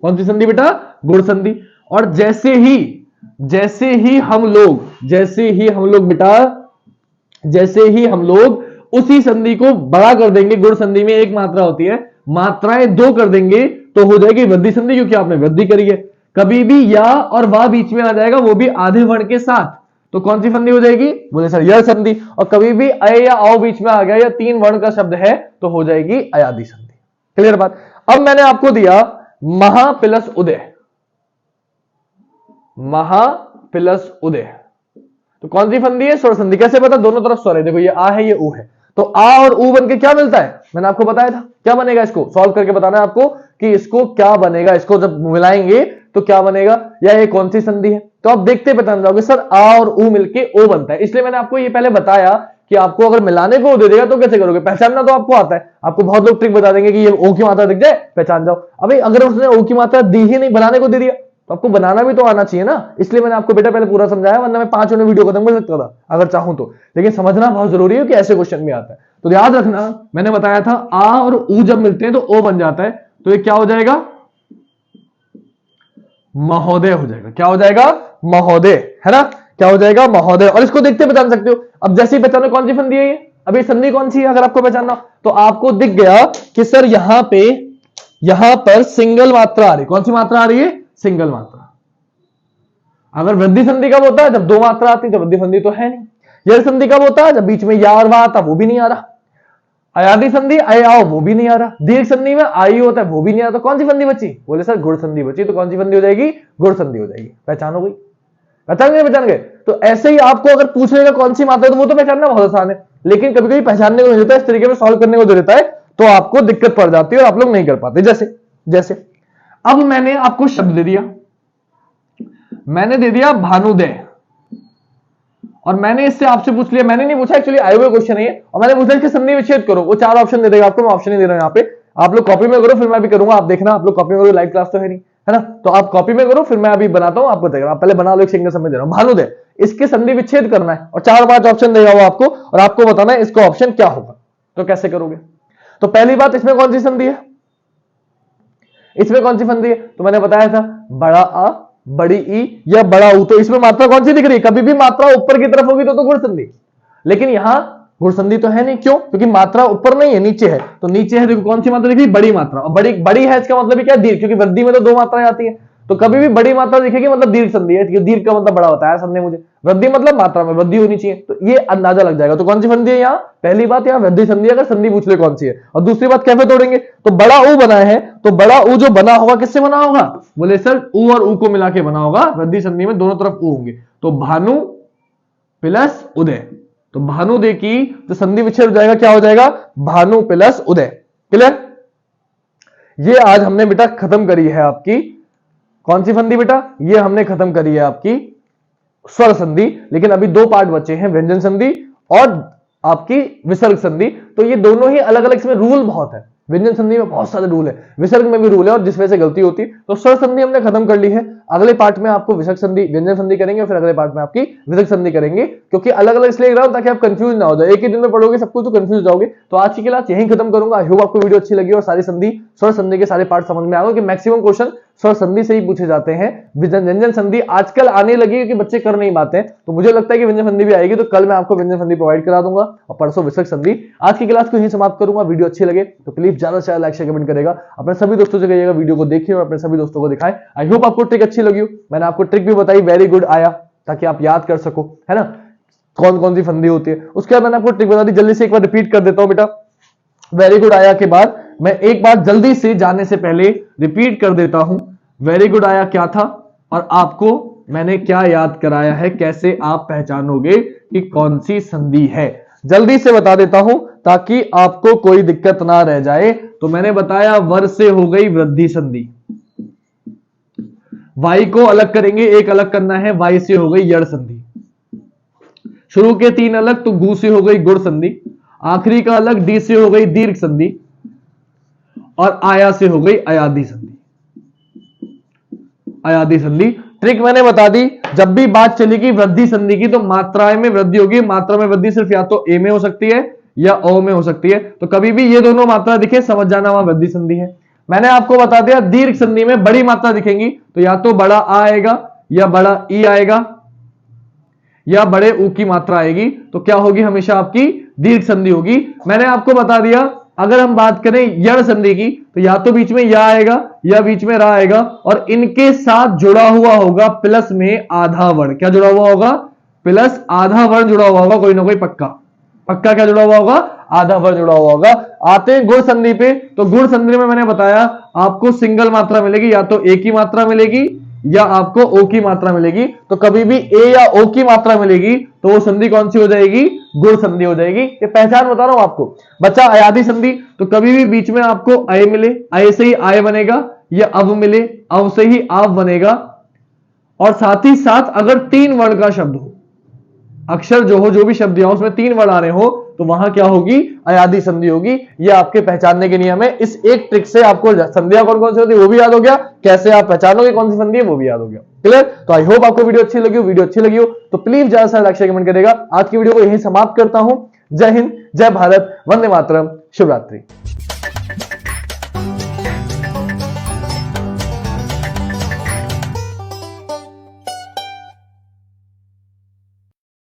कौन सी संधि बेटा? गुण संधि। और जैसे ही हम लोग उसी संधि को बड़ा कर देंगे, गुण संधि में एक मात्रा होती है, मात्राएं 2 कर देंगे तो हो जाएगी वृद्धि संधि, क्योंकि आपने वृद्धि करी है। कभी भी या और वाह बीच में आ जाएगा, वो भी आधे वर्ण के साथ, तो कौन सी संधि हो जाएगी? बोले सर यह संधि। और कभी भी अ या आओ बीच में आ गया या 3 वर्ण का शब्द है तो हो जाएगी अयादी संधि। क्लियर बात? अब मैंने आपको दिया महा प्लस उदय, महा प्लस उदय, तो कौन सी संधि है? स्वर संधि। कैसे पता? दोनों तरफ स्वर है, देखो ये आ है ये ऊ है, तो आ और ऊ बन के क्या मिलता है? मैंने आपको बताया था क्या बनेगा, इसको सॉल्व करके बताना है आपको कि इसको क्या बनेगा, इसको जब मिलाएंगे तो क्या बनेगा, या ये कौन सी संधि है। तो आप देखते पहचान जाओगे सर आ और ऊ मिलके ओ बनता है। इसलिए मैंने आपको ये पहले बताया कि आपको अगर मिलाने को दे देगा तो कैसे करोगे, पहचानना तो आपको आता है। आपको बहुत लोग ट्रिक बता देंगे कि ये ओ की मात्रा दिख जाए पहचान जाओ। अभी अगर उसने ओ की मात्रा दी ही नहीं, बनाने को दे दिया, तो आपको बनाना भी तो आना चाहिए ना। इसलिए मैंने आपको बेटा पहले पूरा समझाया, वरना मैं 5 वीडियो खत्म कर सकता था अगर चाहूं तो। लेकिन समझना बहुत जरूरी है कि ऐसे क्वेश्चन में आता है। तो याद रखना, मैंने बताया था आ और ऊ जब मिलते हैं तो ओ बन जाता है, तो ये क्या हो जाएगा? महोदय हो जाएगा। क्या हो जाएगा? महोदय, है ना, क्या हो जाएगा? महोदय। और इसको देखते पहचान सकते हो। अब जैसे ही पहचानो कौन सी संधि है ये, अभी संधि कौन सी है अगर आपको पहचानना, तो आपको दिख गया कि सर यहां पर सिंगल मात्रा आ रही। कौन सी मात्रा आ रही है? सिंगल मात्रा। अगर वृद्धि संधि कब होता है? जब 2 मात्रा आती है, तो वृद्धि संधि तो है नहीं। यह संधि कब होता है? जब बीच में या और वाह आता, वो भी नहीं आ रहा। अयादी संधि अय आओ, वो भी नहीं आ रहा। दीर्घ संधि में आई होता है, वो भी नहीं आता। तो कौन सी संधि बची? बोले सर गुण संधि बची। तो कौन सी संधि हो जाएगी? गुण संधि हो जाएगी। पहचानो गई? पहचान गए। तो ऐसे ही आपको अगर पूछ लेगा कौन सी मात्रा, तो वो तो पहचानना बहुत आसान है, लेकिन कभी कभी पहचानने को नहीं देता, इस तरीके में सॉल्व करने को दे देता है, तो आपको दिक्कत पड़ जाती है और आप लोग नहीं कर पाते। जैसे अब मैंने आपको शब्द दे दिया, मैंने दे दिया भानुदय, और मैंने इससे आपसे पूछ लिया, मैंने नहीं पूछा, एक्चुअली आए हुए क्वेश्चन है, और मैंने पूछा इसके संधि विच्छेद करो। वो 4 ऑप्शन दे देगा आपको, मैं ऑप्शन नहीं दे रहा हूं यहाँ पे, आप लोग कॉपी में करो, फिर मैं भी करूंगा। आप देखना, आप लोग कॉपी में करो, लाइव क्लास तो है नहीं, है ना, तो आप कॉपी में करो, फिर मैं अभी बनाता हूं, आपको देगा। आप पहले बना लो, एक सिंगल समय दे रहा हूं। भानुदय, इसके संधि विच्छेद करना है और 4-5 ऑप्शन देगा वो आपको, और आपको बताना है इसका ऑप्शन क्या होगा। तो कैसे करोगे? तो पहली बात, इसमें कौन सी संधि है? इसमें कौन सी संधि है? तो मैंने बताया था बड़ा आ, बड़ी ई या बड़ा ऊ। तो इसमें मात्रा कौन सी दिख रही है? कभी भी मात्रा ऊपर की तरफ होगी तो गुण संधि, लेकिन यहां गुण संधि तो है नहीं। क्यों? क्योंकि मात्रा ऊपर नहीं है, नीचे है। तो नीचे है, देखो कौन सी मात्रा दिख रही? बड़ी मात्रा। और बड़ी है इसका मतलब क्या? दीर्घ, क्योंकि वृद्धि में तो दो मात्राएं आती है। तो कभी भी बड़ी मात्रा दिखेगी मतलब दीर्घ संधि है। दीर्घ का मतलब बड़ा होता है, समझे मुझे। वृद्धि मतलब मात्रा में वृद्धि होनी चाहिए, तो ये अंदाजा लग जाएगा। तो कौन सी संधि है यहाँ? पहली बात, यहाँ वृद्धि संधि। अगर संधि पूछ ले कौन सी है। और दूसरी बात, कैसे तोड़ेंगे? तो बड़ा ऊ बना है, तो बड़ा ऊ जो बना होगा किससे बना होगा? बोले सर ऊ और ऊ को मिला के बना होगा। वृद्धि संधि में दोनों तरफ ऊ होंगे। तो भानु प्लस उदय, तो भानुदय की तो संधि विच्छेद हो जाएगा, क्या हो जाएगा? भानु प्लस उदय। क्लियर? ये आज हमने बेटा खत्म करी है आपकी कौन सी संधि बेटा? ये हमने खत्म करी है आपकी स्वर संधि। लेकिन अभी दो पार्ट बचे हैं, व्यंजन संधि और आपकी विसर्ग संधि। तो ये दोनों ही अलग अलग, इसमें रूल बहुत है। व्यंजन संधि में बहुत सारे रूल है, विसर्ग में भी रूल है, और जिस वजह से गलती होती है। तो स्वर संधि हमने खत्म कर ली है। अगले पार्ट में आपको विसर्ग संधि, व्यंजन संधि करेंगे, और फिर अगले पार्ट में आपकी विसर्ग संधि करेंगे। क्योंकि अलग अलग इसलिए रहा हूं ताकि आप कंफ्यूज ना हो जाए। एक ही दिन में पढ़ोगे सब कुछ तो कंफ्यूज जाओगे। तो आज की क्लास यहीं खत्म करूंगा। आई होप आपको वीडियो अच्छी लगी और सारी संधि, स्वर संधि के सारे पार्ट समझ में आ गए कि मैक्सिमम क्वेश्चन स्वर संधि से ही पूछे जाते हैं। व्यंजन संधि आजकल आने लगी क्योंकि बच्चे कर नहीं पाते हैं। तो मुझे लगता है कि व्यंजन संधि भी आएगी, तो कल मैं आपको व्यंजन संधि प्रोवाइड करा दूंगा और परसों विसर्ग संधि। आज की क्लास को यहीं समाप्त करूंगा। वीडियो अच्छी लगे तो प्लीज ज्यादा से ज्यादा लाइक शेयर कमेंट करेगा। अपने सभी दोस्तों से कहिएगा वीडियो को देखिए और अपने सभी दोस्तों को दिखाएं। आई होप आपको ट्रिक अच्छी लगी हो। मैंने आपको ट्रिक भी बताई, वेरी गुड आया, ताकि आप याद कर सको, है ना, कौन कौन सी संधि होती है। उसके बाद मैंने आपको ट्रिक बता दी, जल्दी से एक बार रिपीट कर देता हूं बेटा। वेरी गुड आया के बाद मैं एक बार जल्दी से जाने से पहले रिपीट कर देता हूं। वेरी गुड आया क्या था और आपको मैंने क्या याद कराया है, कैसे आप पहचानोगे कि कौन सी संधि है। जल्दी से बता देता हूं ताकि आपको कोई दिक्कत ना रह जाए। तो मैंने बताया वर से हो गई वृद्धि संधि, वाई को अलग करेंगे, एक अलग करना है, वाई से हो गई यड़ संधि। शुरू के तीन अलग, तो गु से हो गई गुण संधि। आखिरी का अलग, डी से हो गई दीर्घ संधि। और आया से हो गई अयादी संधि। अयादी संधि ट्रिक मैंने बता दी। जब भी बात चलेगी वृद्धि संधि की तो मात्राएं में वृद्धि होगी। मात्रा में वृद्धि सिर्फ या तो ए में हो सकती है या ओ में हो सकती है। तो कभी भी ये दोनों मात्रा दिखे समझ जाना वहां वृद्धि संधि है। मैंने आपको बता दिया दीर्घ संधि में बड़ी मात्रा दिखेंगी तो या तो बड़ा आ आएगा या बड़ा ई आएगा या बड़े ऊ की मात्रा आएगी। तो क्या होगी? हमेशा आपकी दीर्घ संधि होगी। मैंने आपको बता दिया अगर हम बात करें यड़ संधि की तो या तो बीच में या आएगा या बीच में रा आएगा और इनके साथ जुड़ा हुआ होगा प्लस में आधा वर्ण। क्या जुड़ा हुआ होगा? प्लस आधा वर्ण जुड़ा हुआ होगा, कोई ना कोई पक्का। पक्का क्या जुड़ा हुआ होगा? आधा वर्ण जुड़ा हुआ होगा। आते हैं गुण संधि पे। तो गुण संधि में मैंने बताया आपको सिंगल मात्रा मिलेगी, या तो ए की मात्रा मिलेगी या आपको ओ की मात्रा मिलेगी। तो कभी भी ए या ओ की मात्रा मिलेगी तो वो संधि कौन सी हो जाएगी? गुण संधि हो जाएगी। ये पहचान बता रहा हूं आपको। बच्चा अयादी संधि, तो कभी भी बीच में आपको अय मिले, अय से ही आय बनेगा, या अव मिले, अव से ही आव बनेगा। और साथ ही साथ अगर तीन वर्ण का शब्द हो, अक्षर जो हो, जो भी शब्द हो उसमें तीन वर्ण आ रहे हो तो वहां क्या होगी? अयादी संधि होगी। ये आपके पहचानने के नियम है। इस एक ट्रिक से आपको संधियां कौन कौन सी होती है वो भी याद हो गया, कैसे आप पहचानोगे कौन सी संधि है वो भी याद हो गया। क्लियर? तो आई होप आपको वीडियो अच्छी लगी हो। वीडियो अच्छी लगी हो तो प्लीज ज्यादा से लाइक शेयर कमेंट करेगा। आज की वीडियो को यहीं समाप्त करता हूं। जय हिंद, जय भारत, वंदे मातरम, शुभ रात्रि।